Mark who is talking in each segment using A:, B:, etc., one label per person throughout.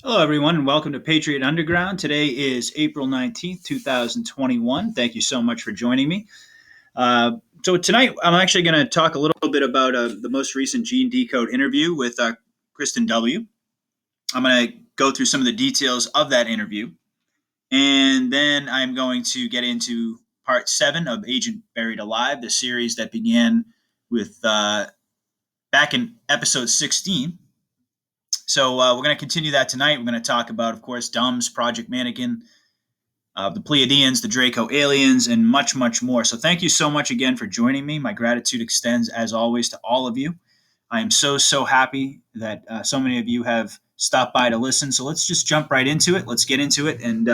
A: Hello, everyone, and welcome to Patriot Underground. Today is April 19th, 2021. Thank you so much for joining me. So, tonight I'm actually going to talk a little bit about the most recent Gene Decode interview with Kristen W. I'm going to go through some of the details of that interview, and then I'm going to get into part 7 of Agent Buried Alive, the series that began with back in episode 16. So we're going to continue that tonight. We're going to talk about, of course, Dumbs, Project Mannequin, the Pleiadeans, the Draco aliens, and much, much more. So thank you so much again for joining me. My gratitude extends, as always, to all of you. I am so happy that so many of you have stopped by to listen. So let's just jump right into it. Let's get into it and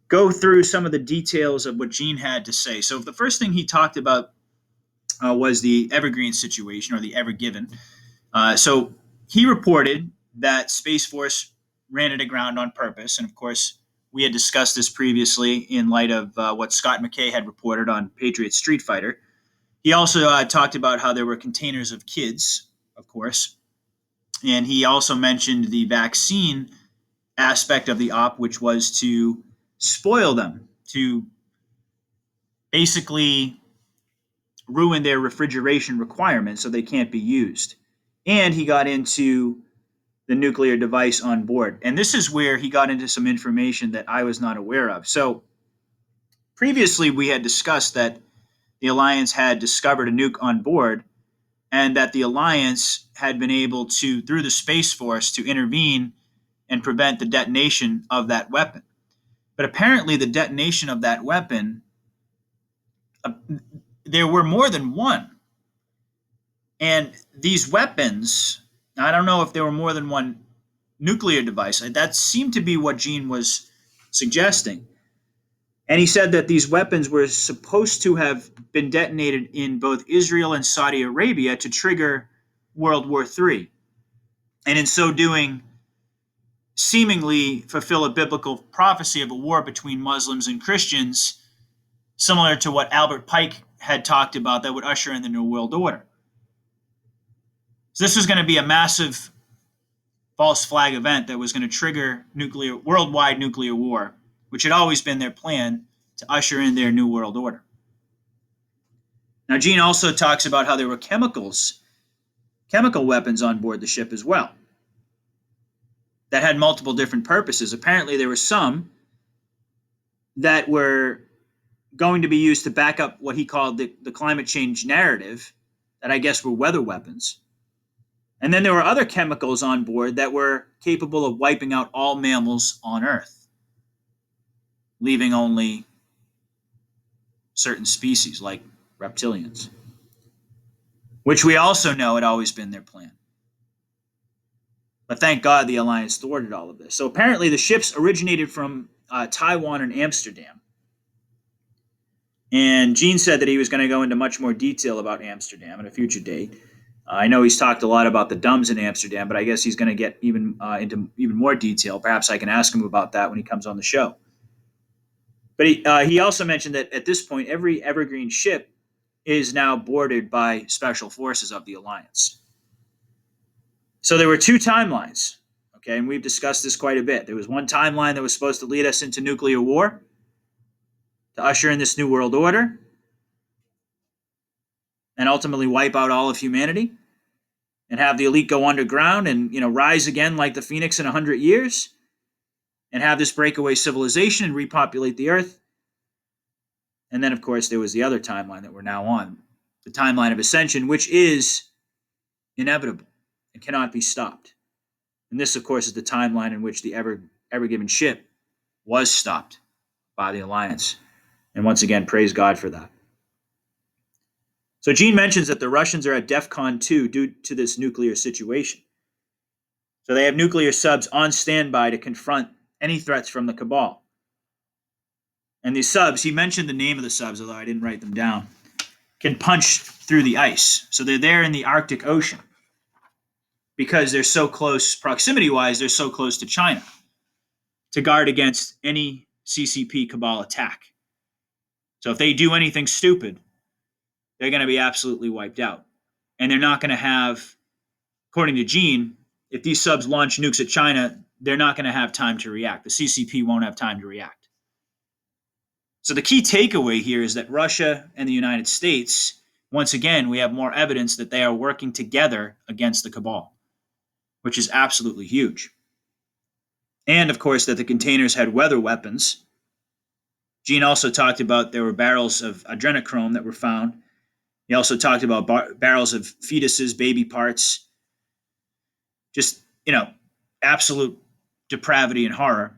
A: go through some of the details of what Gene had to say. So the first thing he talked about was the Evergreen situation, or the Ever Given. So he reported that Space Force ran it aground on purpose. And of course, we had discussed this previously in light of what Scott McKay had reported on Patriot Street Fighter. He also talked about how there were containers of kids, of course. And he also mentioned the vaccine aspect of the op, which was to spoil them, to basically ruin their refrigeration requirements so they can't be used. And he got into the nuclear device on board. And this is where he got into some information that I was not aware of. So previously, we had discussed that the Alliance had discovered a nuke on board, and that the Alliance had been able to, through the Space Force, to intervene and prevent the detonation of that weapon. But apparently, the detonation of that weapon, there were more than one. And these weapons, I don't know if there were more than one nuclear device. That seemed to be what Gene was suggesting. And he said that these weapons were supposed to have been detonated in both Israel and Saudi Arabia to trigger World War III. And in so doing, seemingly fulfill a biblical prophecy of a war between Muslims and Christians, similar to what Albert Pike had talked about that would usher in the New World Order. So this was going to be a massive false flag event that was going to trigger worldwide nuclear war, which had always been their plan to usher in their New World Order. Now, Gene also talks about how there were chemical weapons on board the ship as well that had multiple different purposes. Apparently, there were some that were going to be used to back up what he called the climate change narrative, that I guess were weather weapons. And then there were other chemicals on board that were capable of wiping out all mammals on Earth, leaving only certain species like reptilians, which we also know had always been their plan. But thank God the Alliance thwarted all of this. So apparently the ships originated from Taiwan and Amsterdam. And Gene said that he was going to go into much more detail about Amsterdam at a future date. I know he's talked a lot about the Dumbs in Amsterdam, but I guess he's going to get into even more detail. Perhaps I can ask him about that when he comes on the show. But he also mentioned that at this point, every Evergreen ship is now boarded by special forces of the Alliance. So there were two timelines, okay, and we've discussed this quite a bit. There was one timeline that was supposed to lead us into nuclear war, to usher in this new world order, and ultimately wipe out all of humanity, and have the elite go underground and rise again like the phoenix in 100 years, and have this breakaway civilization and repopulate the Earth. And then, of course, there was the other timeline that we're now on, the timeline of ascension, which is inevitable and cannot be stopped. And this, of course, is the timeline in which the Ever Given ship was stopped by the Alliance. And once again, praise God for that. So Gene mentions that the Russians are at DEFCON 2 due to this nuclear situation. So they have nuclear subs on standby to confront any threats from the cabal. And these subs, he mentioned the name of the subs, although I didn't write them down, can punch through the ice. So they're there in the Arctic Ocean because they're so close, proximity-wise, they're so close to China to guard against any CCP cabal attack. So if they do anything stupid, they're going to be absolutely wiped out. And they're not going to have, according to Gene, if these subs launch nukes at China, they're not going to have time to react. The CCP won't have time to react. So the key takeaway here is that Russia and the United States, once again, we have more evidence that they are working together against the cabal, which is absolutely huge. And of course, that the containers had weather weapons. Gene also talked about there were barrels of adrenochrome that were found. He also talked about barrels of fetuses, baby parts, just, absolute depravity and horror,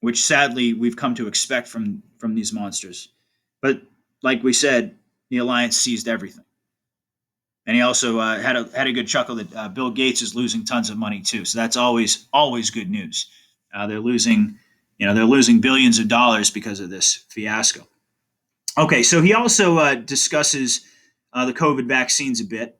A: which sadly we've come to expect from these monsters. But like we said, the Alliance seized everything. And he also had a good chuckle that Bill Gates is losing tons of money too. So that's always good news. They're losing billions of dollars because of this fiasco. Okay, so he also discusses the COVID vaccines a bit,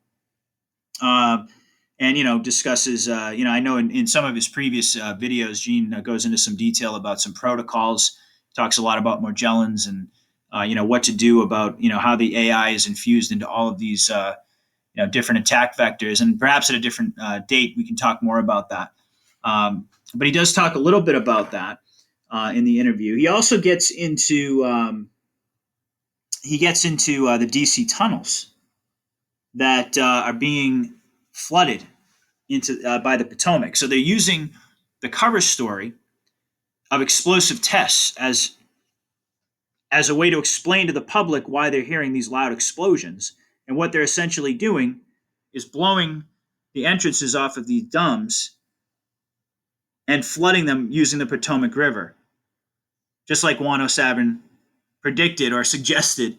A: and discusses. I know in some of his previous videos, Gene goes into some detail about some protocols. Talks a lot about Morgellons and what to do about how the AI is infused into all of these different attack vectors, and perhaps at a different date we can talk more about that. But he does talk a little bit about that in the interview. He also gets into the DC tunnels that are being flooded into by the Potomac. So they're using the cover story of explosive tests as a way to explain to the public why they're hearing these loud explosions. And what they're essentially doing is blowing the entrances off of these dams and flooding them using the Potomac River, just like Juan O'Sabin predicted or suggested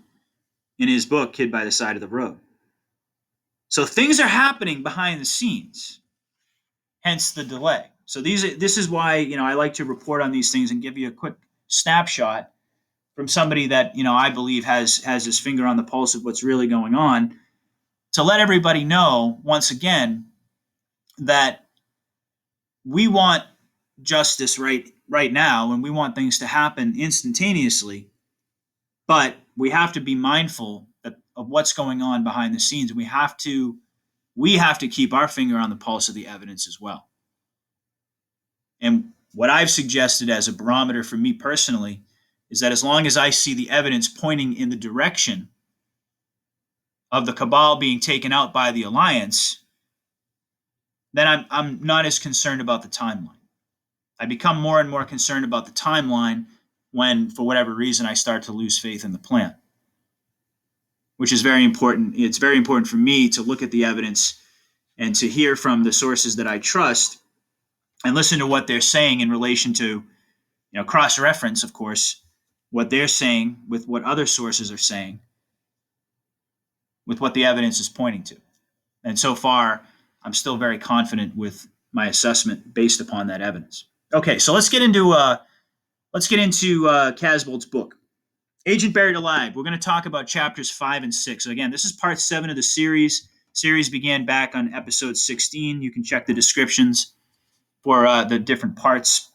A: in his book, Kid by the Side of the Road. So things are happening behind the scenes, hence the delay. So this is why I like to report on these things and give you a quick snapshot from somebody that I believe has his finger on the pulse of what's really going on, to let everybody know once again that we want justice right now, and we want things to happen instantaneously, but we have to be mindful of what's going on behind the scenes. We have to keep our finger on the pulse of the evidence as well. And what I've suggested as a barometer for me personally is that as long as I see the evidence pointing in the direction of the cabal being taken out by the Alliance, then I'm not as concerned about the timeline. I become more and more concerned about the timeline when, for whatever reason, I start to lose faith in the plan, which is very important. It's very important for me to look at the evidence and to hear from the sources that I trust and listen to what they're saying in relation to, cross-reference, of course, what they're saying with what other sources are saying, with what the evidence is pointing to. And so far, I'm still very confident with my assessment based upon that evidence. Okay, so let's get into Casbold's book, Agent Buried Alive. We're going to talk about chapters 5 and 6. So again, this is part 7 of the series. Series began back on episode 16. You can check the descriptions for the different parts.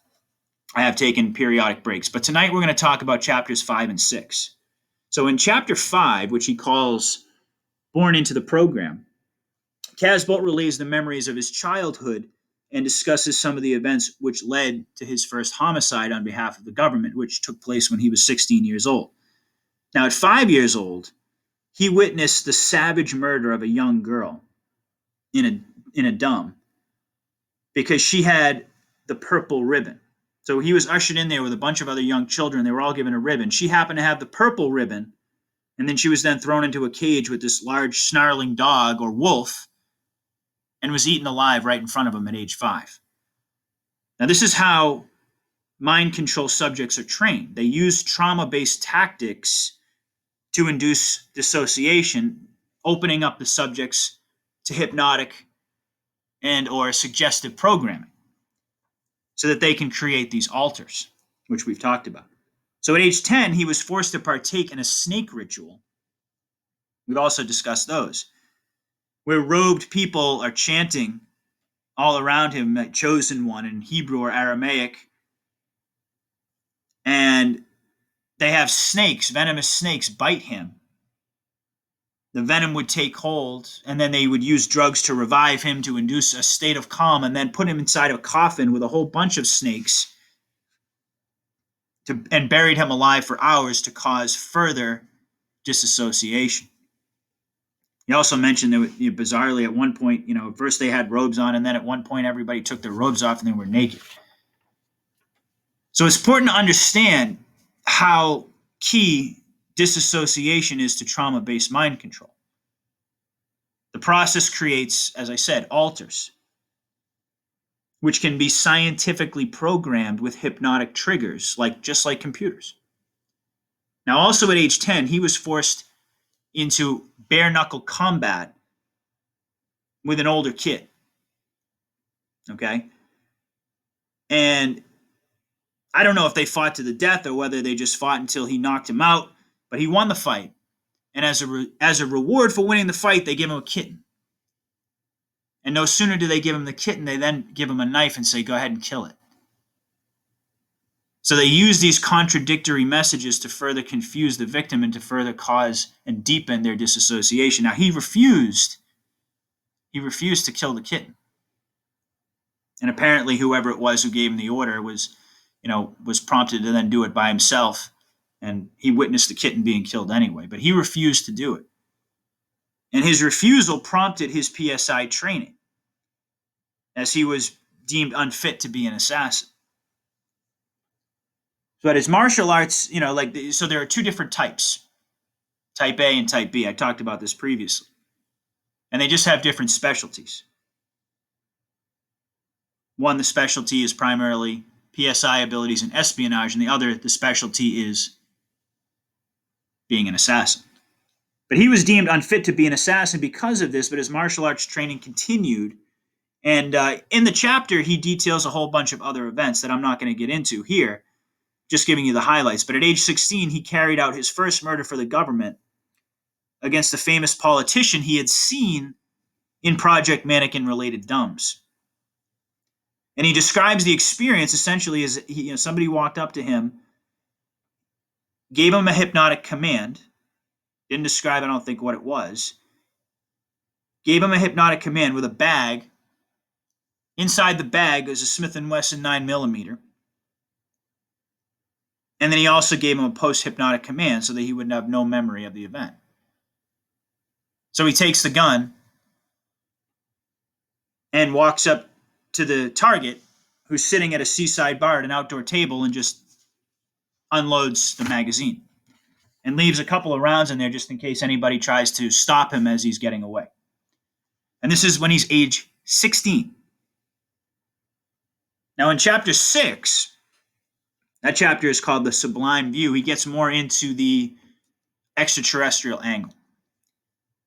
A: I have taken periodic breaks, but tonight we're going to talk about chapters 5 and 6. So in chapter 5, which he calls Born into the Program, Casbolt relays the memories of his childhood and discusses some of the events which led to his first homicide on behalf of the government, which took place when he was 16 years old. Now, at 5 years old, he witnessed the savage murder of a young girl in a dump because she had the purple ribbon. So he was ushered in there with a bunch of other young children. They were all given a ribbon. She happened to have the purple ribbon, and then she was then thrown into a cage with this large snarling dog or wolf and was eaten alive right in front of him at age 5. Now, this is how mind control subjects are trained. They use trauma-based tactics to induce dissociation, opening up the subjects to hypnotic and or suggestive programming so that they can create these alters, which we've talked about. So at age 10, he was forced to partake in a snake ritual. We've also discussed those, where robed people are chanting all around him, that chosen one in Hebrew or Aramaic, and they have snakes, venomous snakes, bite him the venom would take hold, and then they would use drugs to revive him to induce a state of calm, and then put him inside of a coffin with a whole bunch of snakes and buried him alive for hours to cause further disassociation. He also mentioned that, bizarrely, at one point, first they had robes on, and then at one point everybody took their robes off and they were naked. So it's important to understand how key disassociation is to trauma-based mind control. The process creates, as I said, alters, which can be scientifically programmed with hypnotic triggers, just like computers. Now, also at age 10, he was forced into bare-knuckle combat with an older kid. Okay? And I don't know if they fought to the death or whether they just fought until he knocked him out, but he won the fight. And as a reward for winning the fight, they give him a kitten. And no sooner do they give him the kitten, they then give him a knife and say, go ahead and kill it. So they use these contradictory messages to further confuse the victim and to further cause and deepen their disassociation. Now, he refused to kill the kitten. And apparently whoever it was who gave him the order was prompted to then do it by himself. And he witnessed the kitten being killed anyway, but he refused to do it. And his refusal prompted his PSI training, as he was deemed unfit to be an assassin. But his martial arts, so there are two different types, type A and type B. I talked about this previously. And they just have different specialties. One, the specialty is primarily PSI abilities and espionage, and the other, the specialty is being an assassin. But he was deemed unfit to be an assassin because of this, but his martial arts training continued. And in the chapter, he details a whole bunch of other events that I'm not going to get into here, just giving you the highlights. But at age 16, he carried out his first murder for the government against a famous politician he had seen in Project Mannequin-related dumbs. And he describes the experience essentially as somebody walked up to him, gave him a hypnotic command, didn't describe, I don't think, what it was, gave him a hypnotic command with a bag. Inside the bag was a Smith & Wesson 9mm. And then he also gave him a post-hypnotic command so that he would have no memory of the event. So he takes the gun and walks up to the target, who's sitting at a seaside bar at an outdoor table, and just unloads the magazine and leaves a couple of rounds in there just in case anybody tries to stop him as he's getting away. And this is when he's age 16. Now in chapter 6, that chapter is called The Sublime View. He gets more into the extraterrestrial angle.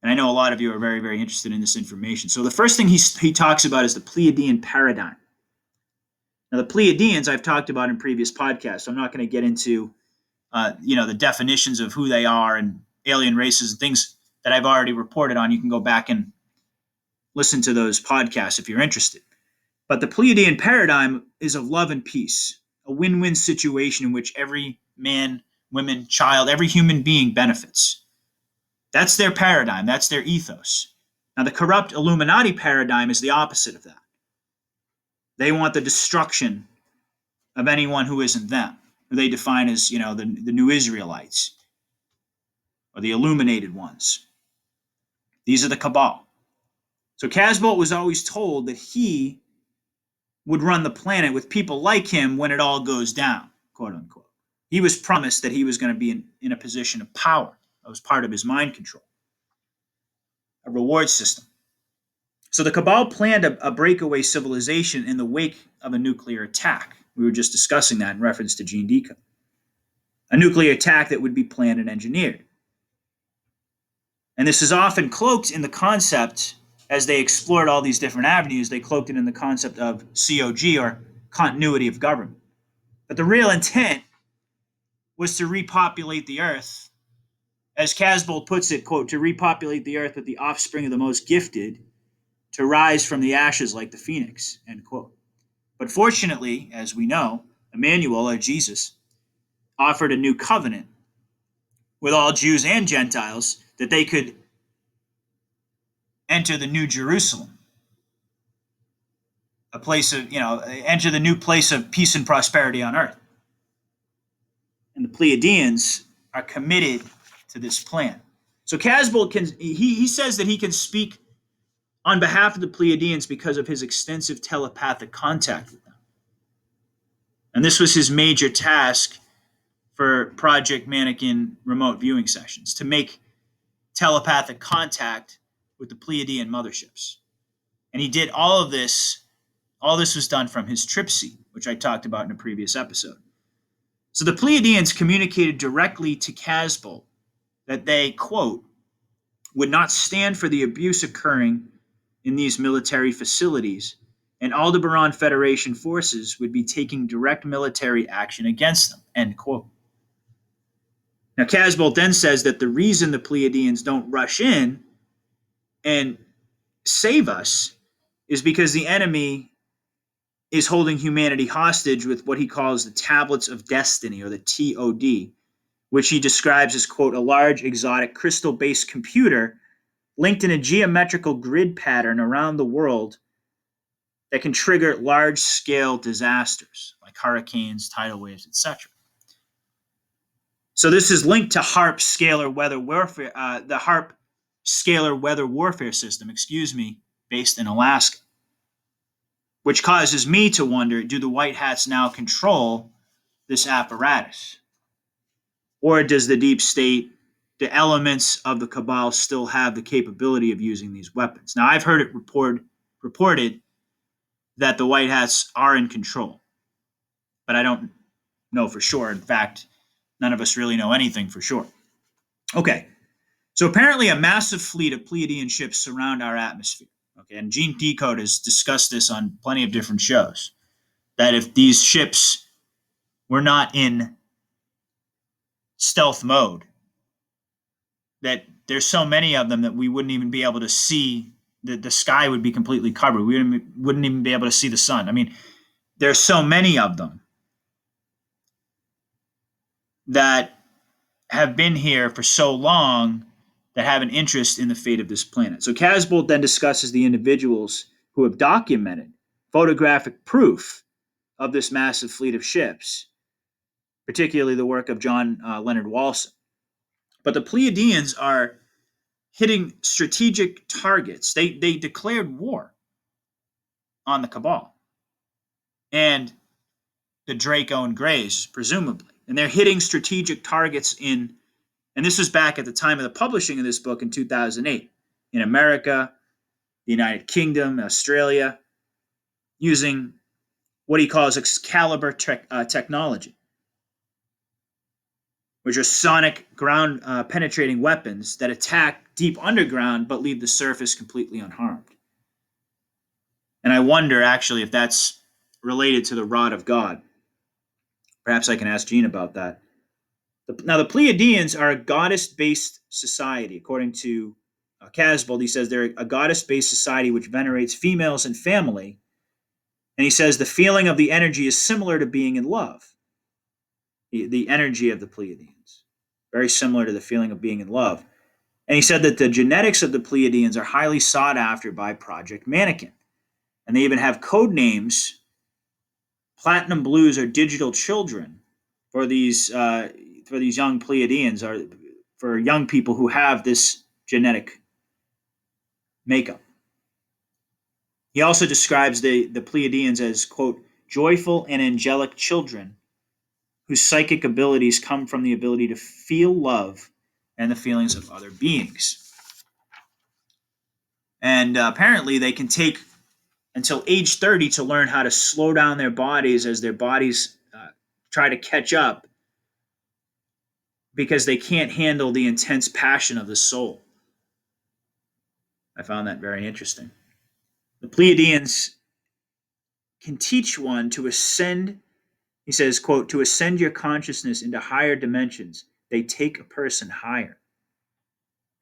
A: And I know a lot of you are very, very interested in this information. So the first thing he talks about is the Pleiadean paradigm. Now, the Pleiadeans I've talked about in previous podcasts. So I'm not going to get into the definitions of who they are and alien races and things that I've already reported on. You can go back and listen to those podcasts if you're interested. But the Pleiadean paradigm is of love and peace, a win-win situation in which every man, woman, child, every human being benefits. That's their paradigm. That's their ethos. Now, the corrupt Illuminati paradigm is the opposite of that. They want the destruction of anyone who isn't them, who they define as, the new Israelites or the illuminated ones. These are the Cabal. So Casbolt was always told that he would run the planet with people like him when it all goes down, quote unquote. He was promised that he was going to be in a position of power. That was part of his mind control, a reward system. So the Cabal planned a breakaway civilization in the wake of a nuclear attack. We were just discussing that in reference to Gene Decode. A nuclear attack that would be planned and engineered. And this is often cloaked in the concept, as they explored all these different avenues, they cloaked it in the concept of COG, or continuity of government. But the real intent was to repopulate the earth. As Casbolt puts it, quote, to repopulate the earth with the offspring of the most gifted, to rise from the ashes like the phoenix, end quote. But fortunately, as we know, Emmanuel, or Jesus, offered a new covenant with all Jews and Gentiles that they could enter the New Jerusalem, a place of, enter the new place of peace and prosperity on earth. And the Pleiadeans are committed to this plan. So Casbolt he says that he can speak on behalf of the Pleiadeans because of his extensive telepathic contact with them. And this was his major task for Project Mannequin remote viewing sessions, to make telepathic contact with the Pleiadian motherships. And he did all of this. All this was done from his trip seat, which I talked about in a previous episode. So the Pleiadians communicated directly to Casbolt that they, quote, would not stand for the abuse occurring in these military facilities, and Aldebaran Federation forces would be taking direct military action against them, end quote. Now, Casbolt then says that the reason the Pleiadians don't rush in and save us is because the enemy is holding humanity hostage with what he calls the Tablets of Destiny, or the TOD, which he describes as, quote, a large, exotic, crystal-based computer linked in a geometrical grid pattern around the world that can trigger large-scale disasters like hurricanes, tidal waves, etc. So this is linked to HARP scalar weather warfare, the HARP scalar weather warfare system, based in Alaska, which causes me to wonder, do the White Hats now control this apparatus? Or does the deep state, the elements of the cabal, still have the capability of using these weapons? Now, I've heard it reported that the White Hats are in control, but I don't know for sure. In fact, none of us really know anything for sure. Okay, so apparently a massive fleet of Pleiadian ships surround our atmosphere. Okay, and Gene Decode has discussed this on plenty of different shows, that if these ships were not in stealth mode, that there's so many of them that we wouldn't even be able to see, the sky would be completely covered. We wouldn't even be able to see the sun. I mean, there's so many of them that have been here for so long that have an interest in the fate of this planet. So Casbolt then discusses the individuals who have documented photographic proof of this massive fleet of ships, particularly the work of John Leonard Walson. But the Pleiadians are hitting strategic targets. They declared war on the Cabal and the Draco and Greys, presumably. And they're hitting strategic targets and this was back at the time of the publishing of this book in 2008, in America, the United Kingdom, Australia, using what he calls Excalibur technology, which are sonic ground penetrating weapons that attack deep underground but leave the surface completely unharmed. And I wonder actually if that's related to the Rod of God. Perhaps I can ask Gene about that. Now, the Pleiadians are a goddess-based society. According to Casbolt, he says they're a goddess-based society which venerates females and family. And he says the feeling of the energy is similar to being in love. The energy of the Pleiadians, very similar to the feeling of being in love. And he said that the genetics of the Pleiadians are highly sought after by Project Mannequin. And they even have code names, Platinum Blues, or Digital Children, for these young Pleiadians, or for young people who have this genetic makeup. He also describes the Pleiadians as, quote, joyful and angelic children whose psychic abilities come from the ability to feel love and the feelings of other beings. And apparently they can take until age 30 to learn how to slow down their bodies as their bodies try to catch up, because they can't handle the intense passion of the soul. I found that very interesting. The Pleiadians can teach one to ascend, he says, quote, to ascend your consciousness into higher dimensions. They take a person higher.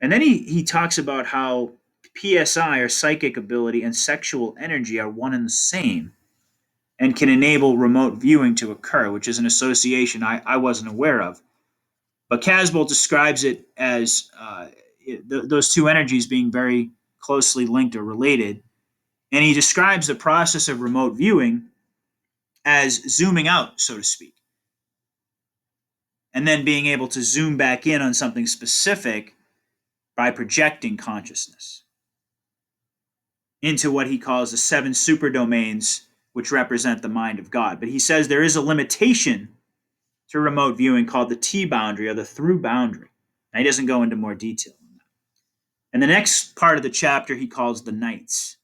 A: And then he talks about how PSI, or psychic ability, and sexual energy are one and the same and can enable remote viewing to occur, which is an association I wasn't aware of. But Casbolt describes it as those two energies being very closely linked or related. And he describes the process of remote viewing as zooming out, so to speak, and then being able to zoom back in on something specific by projecting consciousness into what he calls the 7 superdomains, which represent the mind of God. But he says there is a limitation to remote viewing called the T boundary or the through boundary. Now, he doesn't go into more detail on that. And the next part of the chapter he calls the Knights.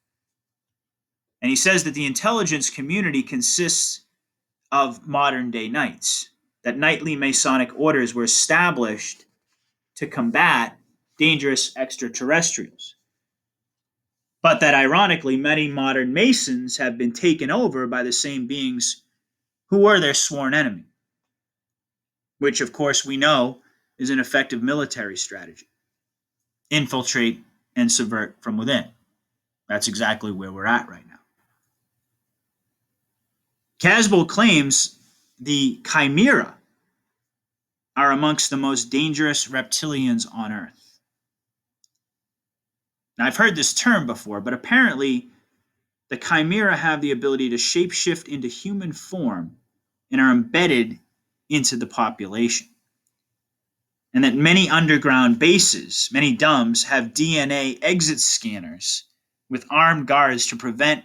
A: And he says that the intelligence community consists of modern day knights, that knightly Masonic orders were established to combat dangerous extraterrestrials. But that ironically, many modern Masons have been taken over by the same beings who were their sworn enemy, which of course we know is an effective military strategy. Infiltrate and subvert from within. That's exactly where we're at right now. Casbolt claims the Chimera are amongst the most dangerous reptilians on Earth. Now, I've heard this term before, but apparently the Chimera have the ability to shapeshift into human form and are embedded into the population. And that many underground bases, many DUMBs, have DNA exit scanners with armed guards to prevent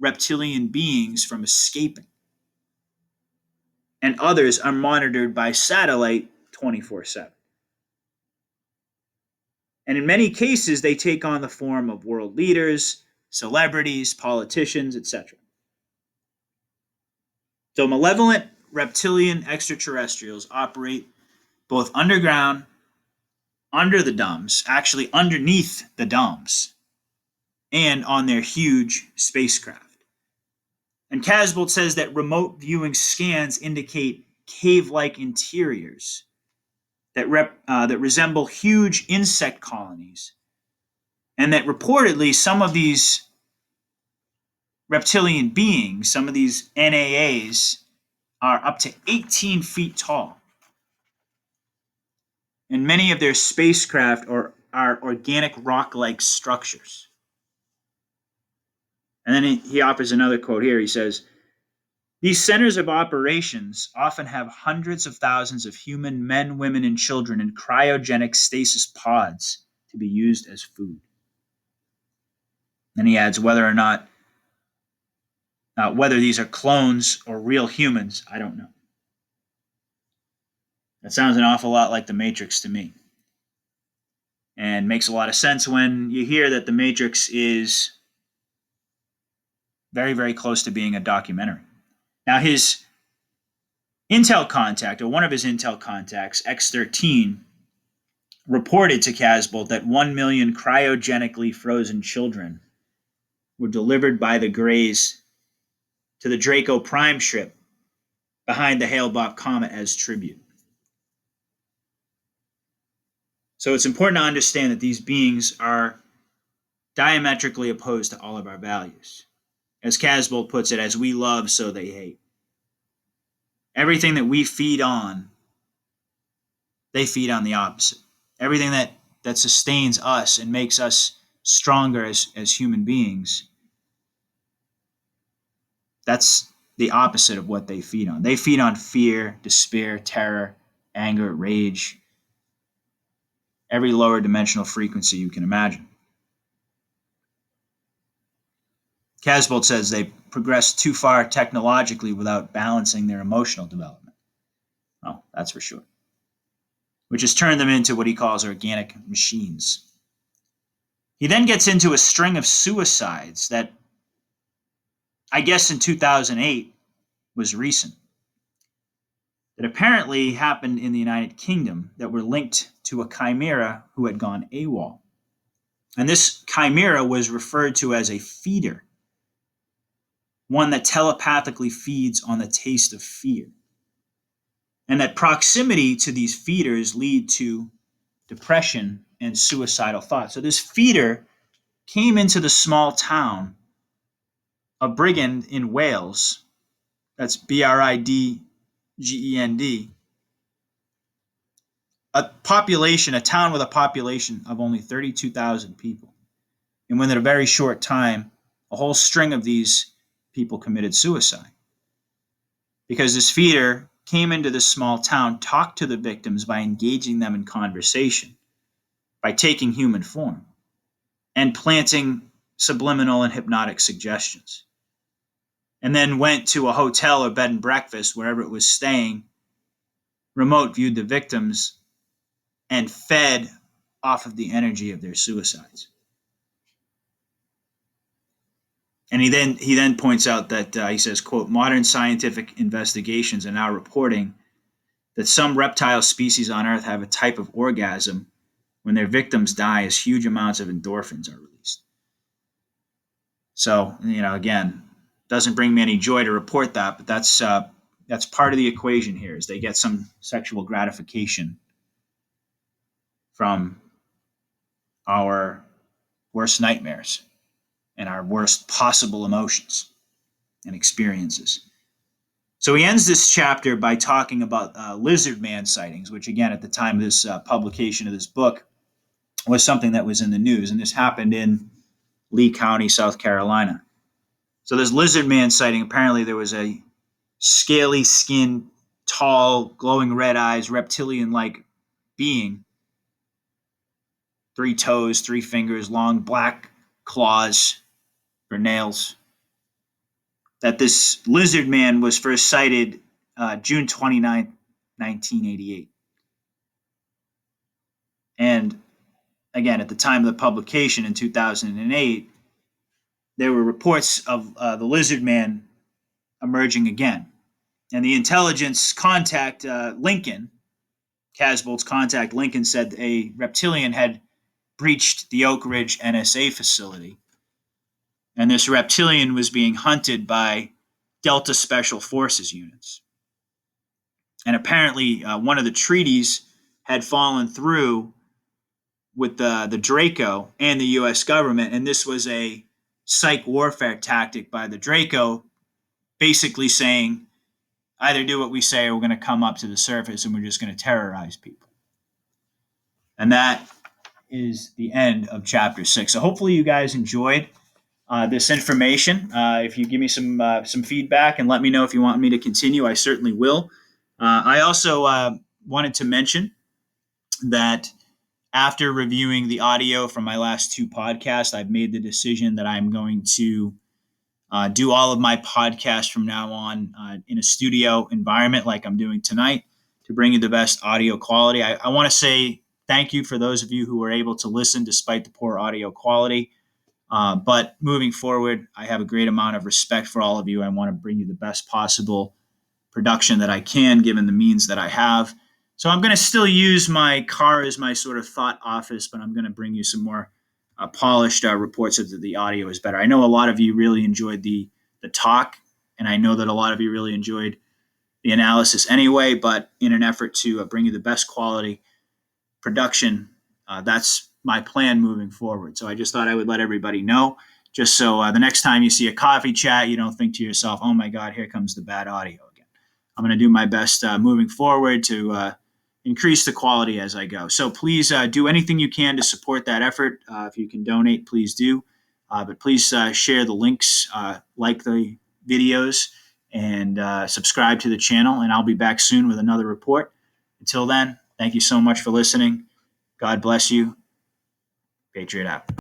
A: reptilian beings from escaping. And others are monitored by satellite 24/7. And in many cases, they take on the form of world leaders, celebrities, politicians, etc. So malevolent reptilian extraterrestrials operate both underground, under the DUMBs, actually underneath the DUMBs, and on their huge spacecraft. And Casbolt says that remote viewing scans indicate cave-like interiors that resemble huge insect colonies, and that reportedly some of these reptilian beings, some of these NAAs, are up to 18 feet tall. And many of their spacecraft are organic rock-like structures. And then he offers another quote here. He says, "These centers of operations often have hundreds of thousands of human men, women, and children in cryogenic stasis pods to be used as food." Then he adds, whether these are clones or real humans, I don't know. That sounds an awful lot like the Matrix to me. And makes a lot of sense when you hear that the Matrix is very, very close to being a documentary. Now, his intel contact, or one of his intel contacts, X-13, reported to Casbolt that 1 million cryogenically frozen children were delivered by the Greys to the Draco prime ship behind the Hale-Bopp comet as tribute. So it's important to understand that these beings are diametrically opposed to all of our values. As Casbolt puts it, as we love, so they hate. Everything that we feed on, they feed on the opposite. Everything that sustains us and makes us stronger as human beings, that's the opposite of what they feed on. They feed on fear, despair, terror, anger, rage, every lower dimensional frequency you can imagine. Casbolt says they progress too far technologically without balancing their emotional development. Oh, that's for sure. Which has turned them into what he calls organic machines. He then gets into a string of suicides that, I guess in 2008, was recent, that apparently happened in the United Kingdom that were linked to a chimera who had gone AWOL. And this chimera was referred to as a feeder, one that telepathically feeds on the taste of fear. And that proximity to these feeders lead to depression and suicidal thoughts. So this feeder came into the small town of Bridgend in Wales. That's Bridgend. A town with a population of only 32,000 people. And within a very short time, a whole string of these people committed suicide. Because this feeder came into this small town, talked to the victims by engaging them in conversation, by taking human form, and planting subliminal and hypnotic suggestions. And then went to a hotel or bed and breakfast, wherever it was staying, remote viewed the victims, and fed off of the energy of their suicides. And he then points out that he says, quote, modern scientific investigations are now reporting that some reptile species on Earth have a type of orgasm when their victims die, as huge amounts of endorphins are released. So, again, doesn't bring me any joy to report that, but that's part of the equation here, is they get some sexual gratification from our worst nightmares and our worst possible emotions and experiences. So he ends this chapter by talking about lizard man sightings, which, again, at the time of this publication of this book, was something that was in the news. And this happened in Lee County, South Carolina. So this lizard man sighting, apparently there was a scaly skinned, tall, glowing red eyes, reptilian-like being. 3 toes, 3 fingers, long black claws for nails. That this lizard man was first sighted June 29th, 1988. And again, at the time of the publication in 2008, there were reports of the lizard man emerging again. And the intelligence contact, Lincoln, Casbolt's contact, Lincoln, said a reptilian had breached the Oak Ridge NSA facility. And this reptilian was being hunted by Delta Special Forces units. And apparently one of the treaties had fallen through with the Draco and the U.S. government, and this was a psych warfare tactic by the Draco, basically saying, either do what we say or we're going to come up to the surface and we're just going to terrorize people. And that is the end of chapter 6. So hopefully you guys enjoyed this information. If you give me some feedback and let me know if you want me to continue, I certainly will. I also wanted to mention that after reviewing the audio from my last 2 podcasts, I've made the decision that I'm going to do all of my podcasts from now on in a studio environment like I'm doing tonight to bring you the best audio quality. I want to say thank you for those of you who were able to listen despite the poor audio quality. But moving forward, I have a great amount of respect for all of you. I want to bring you the best possible production that I can, given the means that I have. So I'm going to still use my car as my sort of thought office, but I'm going to bring you some more polished reports so that the audio is better. I know a lot of you really enjoyed the talk, and I know that a lot of you really enjoyed the analysis anyway, but in an effort to bring you the best quality production, that's my plan moving forward. So I just thought I would let everybody know, just so the next time you see a coffee chat, you don't think to yourself, oh my God, here comes the bad audio again. I'm going to do my best moving forward to increase the quality as I go. So please do anything you can to support that effort. If you can donate, please do. But please share the links, like the videos, and subscribe to the channel. And I'll be back soon with another report. Until then, thank you so much for listening. God bless you. Patriot out.